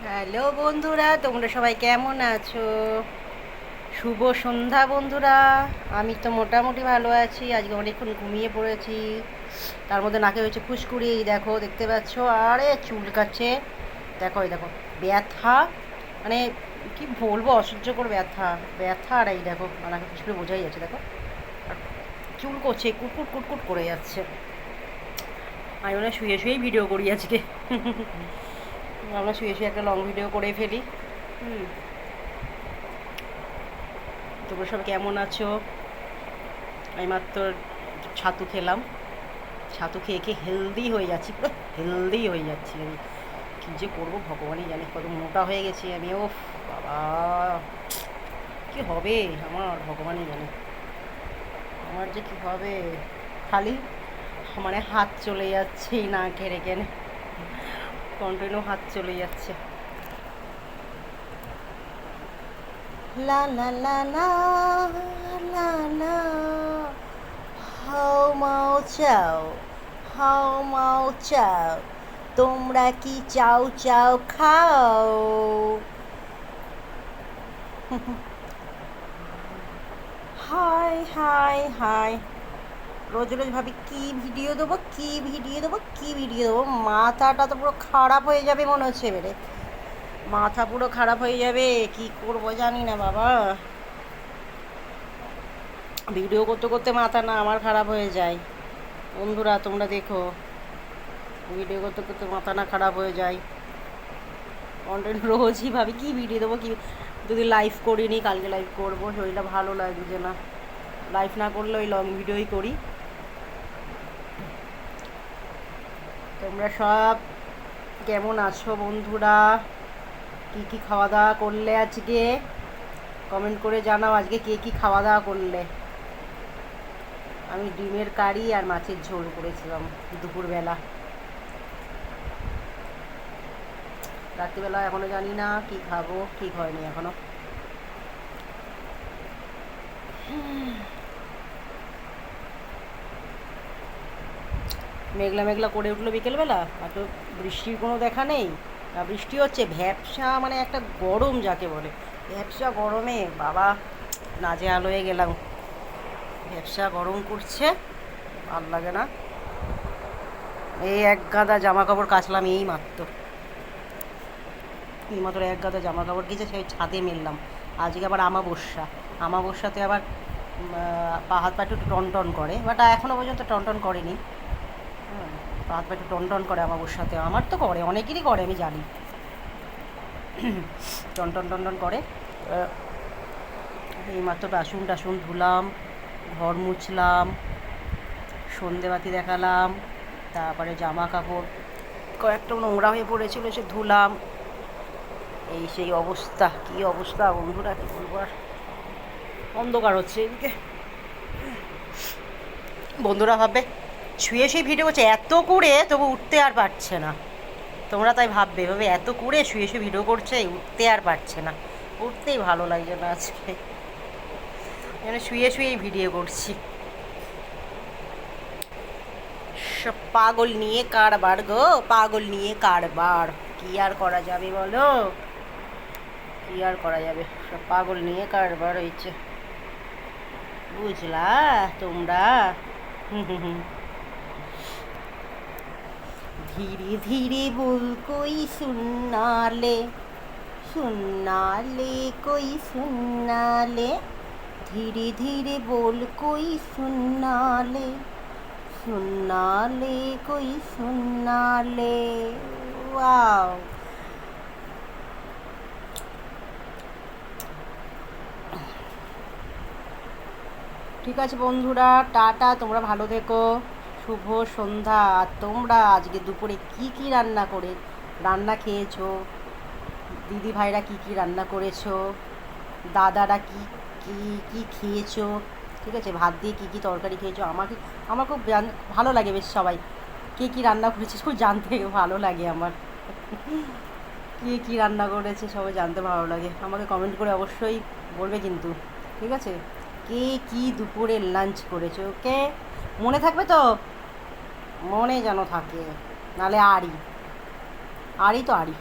Hello বন্ধুরা, তোমরা সবাই কেমন আছো? শুভ সন্ধ্যা বন্ধুরা। আমি তো মোটামুটি ভালো আছি। আজকে অনেকক্ষণ ঘুমিয়ে পড়েছি, তার মধ্যে নাকে হয়েছে ফুসকুড়ি। দেখো, দেখতে পাচ্ছ? আরে চুল কাচ্ছে। দেখো, এই দেখো ব্যথা, মানে কি বলবো, অসহ্য করে ব্যথা ব্যথা। আর এই দেখো নাকে ফুসকুড়ি বোঝাই যাচ্ছে। দেখো, আর চুল করছে, কুটকুট কুটকুট করে যাচ্ছে। আমি মনে হয় শুয়ে শুয়েই ভিডিও করি আজকে। আমরা শুয়ে শুয়ে একটা লং ভিডিও করে ফেলি। হুম, তোমরা সব কেমন আছো? আমি মাত্র ছাতু খেলাম। ছাতু খেয়ে খেয়ে হেলদি হয়ে যাচ্ছি, পুরো হেলদি হয়ে যাচ্ছি আমি। কী যে করবো ভগবানই জানে, কত মোটা হয়ে গেছি আমি। ও বাবা, কী হবে আমার ভগবানই জানে, আমার যে কী হবে। খালি মানে হাত চলে যাচ্ছে না ঘেরে কেনে, কন্টিনিউ হাত চলে যাচ্ছে। লা লা লা লা লা লা, হাও মাও চাও, হাও মাও চাও, তোমরা কি চাও চাও খাও। হাই হাই হাই, রোজ রোজ ভাবি কি ভিডিও দেবো, কি ভিডিও দেবো, কি ভিডিও দেবো। মাথাটা তো পুরো খারাপ হয়ে যাবে মনে হচ্ছে এবারে। মাথা পুরো খারাপ হয়ে যাবে, কি করবো জানি না বাবা। ভিডিও করতে করতে মাথা না আমার খারাপ হয়ে যায়। বন্ধুরা তোমরা দেখো, ভিডিও করতে করতে মাথা না খারাপ হয়ে যায়। কন্টেন্ট রোজই ভাবি কী ভিডিও দেবো, কি যদি লাইভ করিনি, কালকে লাইভ করবো, শরীরটা ভালো লাগছে না। লাইভ না করলে ওই লং ভিডিওই করি। তোমরা সব কেমন আছো বন্ধুরা? কী কী খাওয়া দাওয়া করলে আজকে? কমেন্ট করে জানাও আজকে কে কী খাওয়া দাওয়া করলে। আমি ডিমের কারি আর মাছের ঝোল করেছিলাম দুপুরবেলা। রাত্রিবেলা এখনও জানি না কি খাবো, ঠিক হয়নি এখনও। মেঘলা মেঘলা করে উঠলো বিকেলবেলা, আর তো বৃষ্টির কোনো দেখা নেই। না বৃষ্টি হচ্ছে, ভ্যাপসা মানে একটা গরম যাকে বলে, ভ্যাপসা গরমে বাবা নাজেহাল হয়ে গেলাম। ভ্যাপসা গরম করছে, ভাল লাগে না। এই এক গাদা জামা কাপড় কাচলাম এই মাত্র এক গাদা জামা কাপড় গিয়েছে, সেই ছাদে মেললাম। আজকে আবার আমাবস্যা, আমাবস্যাতে আবার পা হাত পা একটু টনটন করে, বাট এখনও পর্যন্ত টনটন করেনি। হ্যাঁ, পা হাত পা একটু টনটন করে আমাবস্যাতে, আমার তো করে, অনেকেরই করে আমি জানি। টনটন টনটন করে। এইমাত্র বাসন টাসন ধুলাম, ঘর মুছলাম, সন্ধেবাতি দেখালাম, তারপরে জামা কাপড় কয়েকটা নোংরা হয়ে পড়েছিল সে ধুলাম। এই সেই অবস্থা, কী অবস্থা বন্ধুরা, কী বলবো আর। অন্ধকার হচ্ছে এদিকে। বন্ধুরা ভাববে শুয়ে শুয়ে ভিডিও করছে, এত করে তবু উঠতে আর পারছে না। তোমরা তাই ভাববে, ভাবে এত করে শুয়ে শুয়ে ভিডিও করছে, উঠতে আর পারছে না। উঠতেই ভালো লাগছে না আজকে, যেন শুয়ে শুয়েই ভিডিও করছি। সব পাগল নিয়ে কারবার গো, পাগল নিয়ে কারবার। কি আর করা যাবে বলো, কি আর করা যাবে, সব পাগল নিয়ে কারবার হয়েছে, বুঝলা তোমরা। ধীরে ধীরে বল কই সুন্নালে, সুন্নালে কই সুন্নালে, ধীরে ধীরে বল কই সুন্নালে, সুন্নালে কই সুন্নালে। ওয়াও, ঠিক আছে বন্ধুরা, টাটা, তোমরা ভালো থেকো। শুভ সন্ধ্যা। আর তোমরা আজকে দুপুরে কি কি রান্না খেয়েছো? দিদি ভাইরা কি কি রান্না করেছো? দাদারা কি কি কি খেয়েছো? ঠিক আছে, ভাত দিয়ে কী কী তরকারি খেয়েছো? আমার খুব ভালো লাগে বেশ, সবাই কে কী রান্না করেছে খুব জানতে ভালো লাগে আমার। কে কী রান্না করেছে সবাই জানতে ভালো লাগে, আমাকে কমেন্ট করে অবশ্যই বলবে কিন্তু। ঠিক আছে, কে কী দুপুরে লাঞ্চ করেছে, ওকে? মনে থাকবে তো, মনে যেন থাকে, নাহলে আড়ি, আড়ি তো আড়ি।